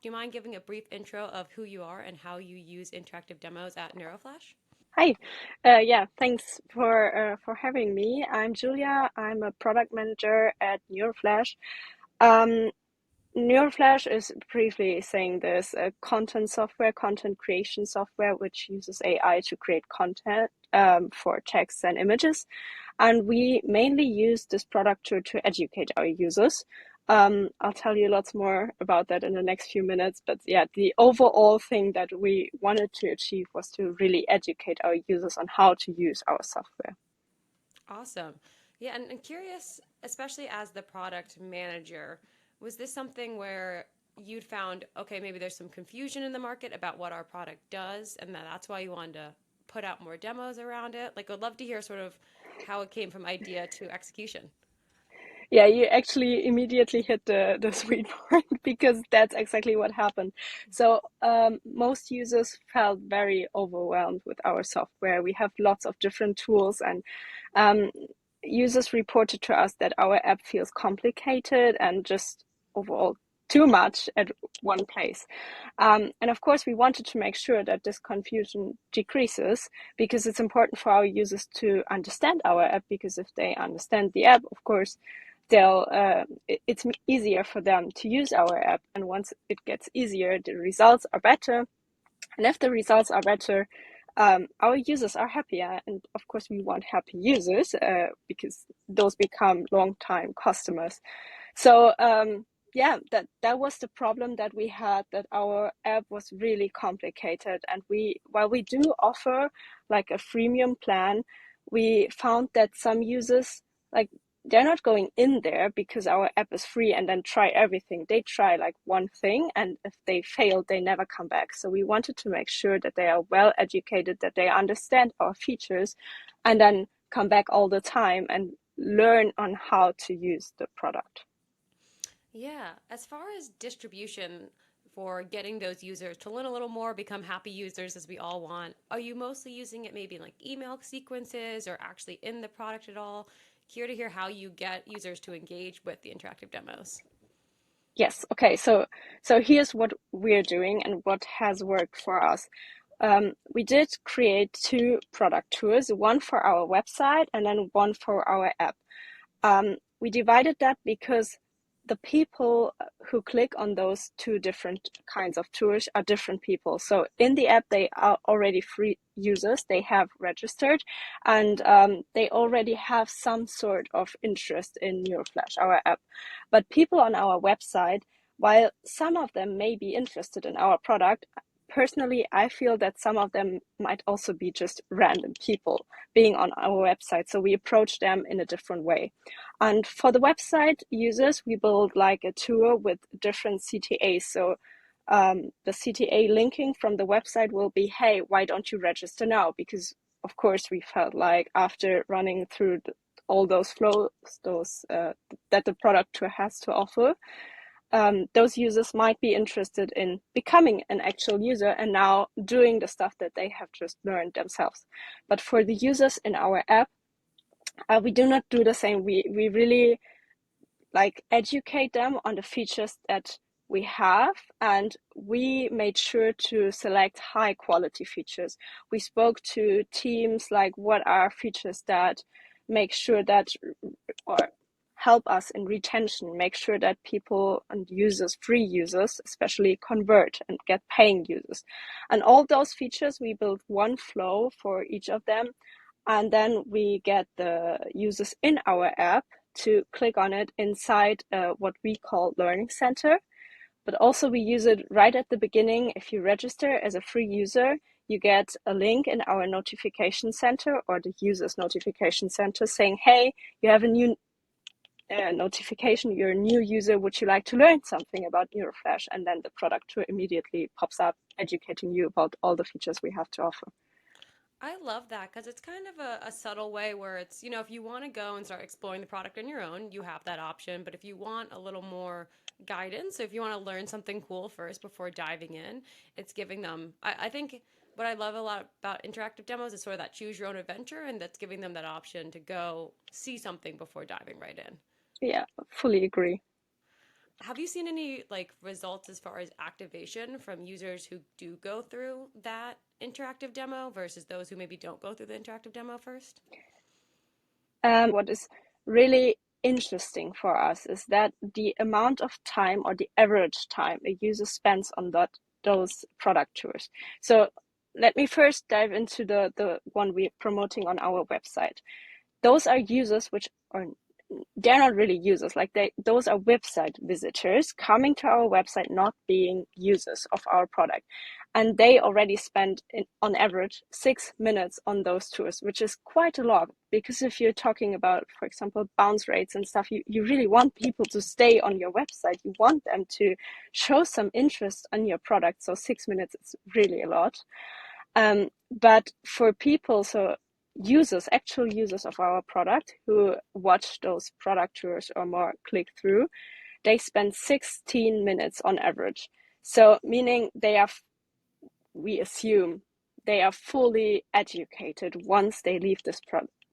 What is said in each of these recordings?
Do you mind giving a brief intro of who you are and how you use interactive demos at neuroflash? Hi. Yeah, thanks for having me. I'm Julia. I'm a product manager at neuroflash. Um, neuroflash is briefly saying this content software, content creation software, which uses AI to create content for text and images. And we mainly use this product to educate our users. I'll tell you lots more about that in the next few minutes. But yeah, the overall thing that we wanted to achieve was to really educate our users on how to use our software. Awesome. Yeah, and curious, especially as the product manager, was this something where you'd found, okay, maybe there's some confusion in the market about what our product does, and that's why you wanted to put out more demos around it? Like, I'd love to hear sort of how it came from idea to execution. Yeah, you actually immediately hit the sweet point because that's exactly what happened. So most users felt very overwhelmed with our software. We have lots of different tools, and um, users reported to us that our app feels complicated and just overall too much at one place. And of course, we wanted to make sure that this confusion decreases because it's important for our users to understand our app. Because if they understand the app, of course, it's easier for them to use our app. And once it gets easier, the results are better. And if the results are better, our users are happier. And of course, we want happy users because those become long-time customers. So yeah, that was the problem that we had, that our app was really complicated. And while we do offer like a freemium plan, we found that some users, like, they're not going in there because our app is free and then try everything. They try like one thing, and if they fail, they never come back. So we wanted to make sure that they are well educated, that they understand our features, and then come back all the time and learn on how to use the product. Yeah, as far as distribution for getting those users to learn a little more, become happy users as we all want, are you mostly using it maybe in like email sequences or actually in the product at all? Here to hear how you get users to engage with the interactive demos. Yes. Okay. So here's what we're doing and what has worked for us. We did create two product tours, one for our website and then one for our app. We divided that because the people who click on those two different kinds of tours are different people. So in the app, they are already free users, they have registered, and they already have some sort of interest in Neuroflash, our app. But people on our website, while some of them may be interested in our product, personally, I feel that some of them might also be just random people being on our website. So we approach them in a different way. And for the website users, we build like a tour with different CTAs. So the CTA linking from the website will be, hey, why don't you register now? Because of course we felt like after running through all those flows, those that the product tour has to offer, those users might be interested in becoming an actual user and now doing the stuff that they have just learned themselves. But for the users in our app, we do not do the same. We really like educate them on the features that we have, and we made sure to select high quality features. We spoke to teams like what are features that make sure that, or help us in retention, make sure that people and users, free users especially, convert and get paying users. And all those features, we built one flow for each of them, and then we get the users in our app to click on it inside what we call Learning Center. But also we use it right at the beginning. If you register as a free user, you get a link in our notification center or the user's notification center saying, hey, you have a new notification, you're a new user, would you like to learn something about Neuroflash? And then the product tour immediately pops up, educating you about all the features we have to offer. I love that because it's kind of a subtle way where it's, if you want to go and start exploring the product on your own, you have that option. But if you want a little more guidance, so if you want to learn something cool first before diving in, it's giving them, I think what I love a lot about interactive demos is sort of that choose your own adventure, and that's giving them that option to go see something before diving right in. Yeah, fully agree. Have you seen any like results as far as activation from users who do go through that interactive demo versus those who maybe don't go through the interactive demo first? What is really interesting for us is that the amount of time or the average time a user spends on those product tours. So let me first dive into the one we're promoting on our website. Those are users which are they're not really users, like those are website visitors coming to our website, not being users of our product, and they already spend on average 6 minutes on those tours, which is quite a lot, because if you're talking about, for example, bounce rates and stuff, you really want people to stay on your website, you want them to show some interest on your product, so 6 minutes is really a lot. But for people, so users, actual users of our product who watch those product tours or more click through, they spend 16 minutes on average. So meaning they are, we assume, they are fully educated once they leave this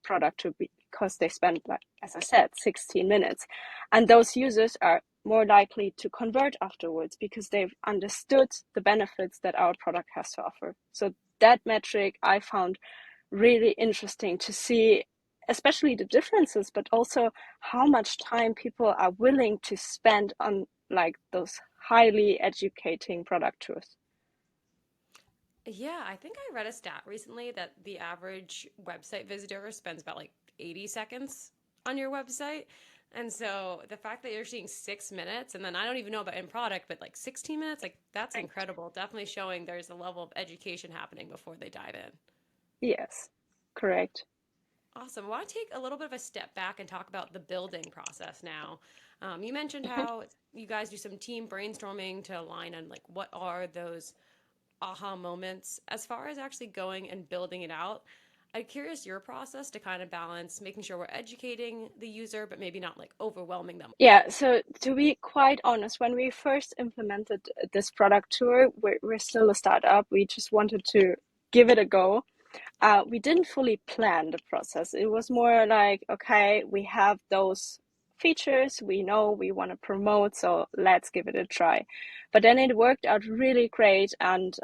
product to be, because they spend, like as I said, 16 minutes. And those users are more likely to convert afterwards because they've understood the benefits that our product has to offer. So that metric I found really interesting to see, especially the differences, but also how much time people are willing to spend on like those highly educating product tours. Yeah, I think I read a stat recently that the average website visitor spends about like 80 seconds on your website. And so the fact that you're seeing 6 minutes, and then I don't even know about in product, but like 16 minutes, like that's Right. incredible. Definitely showing there's a level of education happening before they dive in. Yes, correct. Awesome. I want to take a little bit of a step back and talk about the building process now. You mentioned Mhm. how you guys do some team brainstorming to align on like what are those aha moments as far as actually going and building it out. I'm curious your process to kind of balance making sure we're educating the user, but maybe not like overwhelming them. Yeah, so to be quite honest, when we first implemented this product tour, we're still a startup. We just wanted to give it a go. We didn't fully plan the process. It was more like, okay, we have those features we know we want to promote, so let's give it a try. But then it worked out really great, and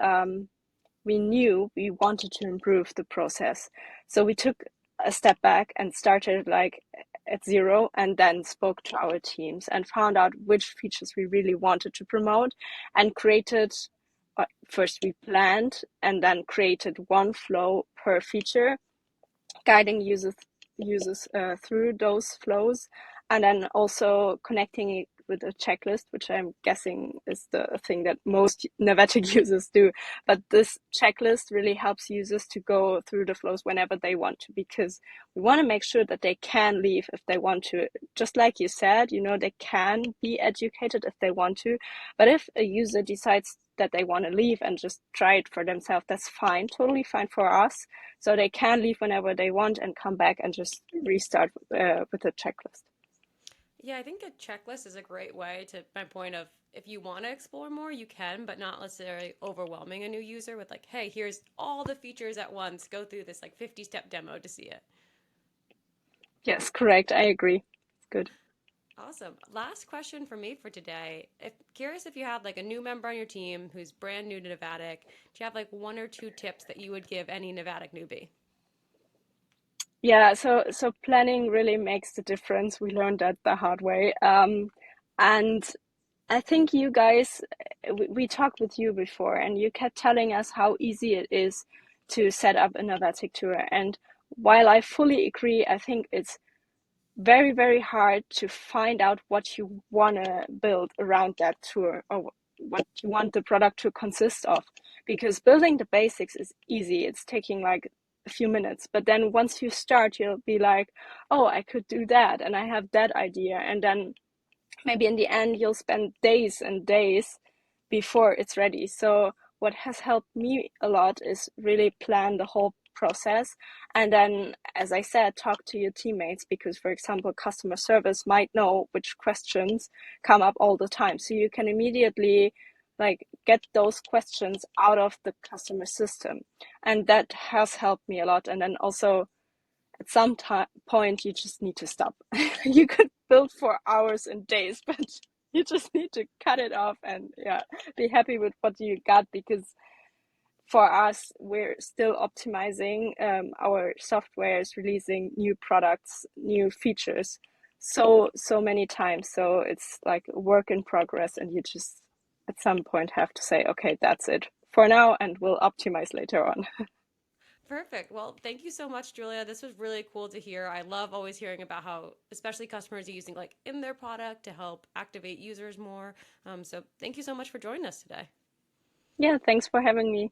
we knew we wanted to improve the process. So we took a step back and started like at zero, and then spoke to our teams and found out which features we really wanted to promote, and created, first we planned and then created one flow per feature, guiding users through those flows, and then also connecting it with a checklist, which I'm guessing is the thing that most Nevetic users do. But this checklist really helps users to go through the flows whenever they want to, because we want to make sure that they can leave if they want to. Just like you said, they can be educated if they want to. But if a user decides that they want to leave and just try it for themselves, that's fine, totally fine for us. So they can leave whenever they want and come back and just restart with a checklist. Yeah, I think a checklist is a great way to my point of if you want to explore more, you can, but not necessarily overwhelming a new user with like, hey, here's all the features at once. Go through this like 50-step demo to see it. Yes, correct. I agree. Good. Awesome. Last question for me for today. If curious if you had like a new member on your team who's brand new to Nevadic, do you have like one or two tips that you would give any Nevadic newbie? Yeah, so planning really makes the difference. We learned that the hard way. And I think you guys, we talked with you before, and you kept telling us how easy it is to set up a Novatic tour. And while I fully agree, I think it's very, very hard to find out what you want to build around that tour, or what you want the product to consist of. Because building the basics is easy, it's taking like a few minutes. But then once you start, you'll be like, oh, I could do that, and I have that idea. And then maybe in the end you'll spend days and days before it's ready. So what has helped me a lot is really plan the whole process, and then, as I said, talk to your teammates, because for example customer service might know which questions come up all the time, so you can immediately like get those questions out of the customer system, and that has helped me a lot. And then also at some point you just need to stop. You could build for hours and days, but You just need to cut it off and yeah, be happy with what you got because for us, we're still optimizing our software is releasing new products, new features so many times. So it's like a work in progress, and you just at some point have to say, okay, that's it for now, and we'll optimize later on. Perfect. Well, thank you so much, Julia. This was really cool to hear. I love always hearing about how, especially customers are using like in their product to help activate users more. So thank you so much for joining us today. Yeah, thanks for having me.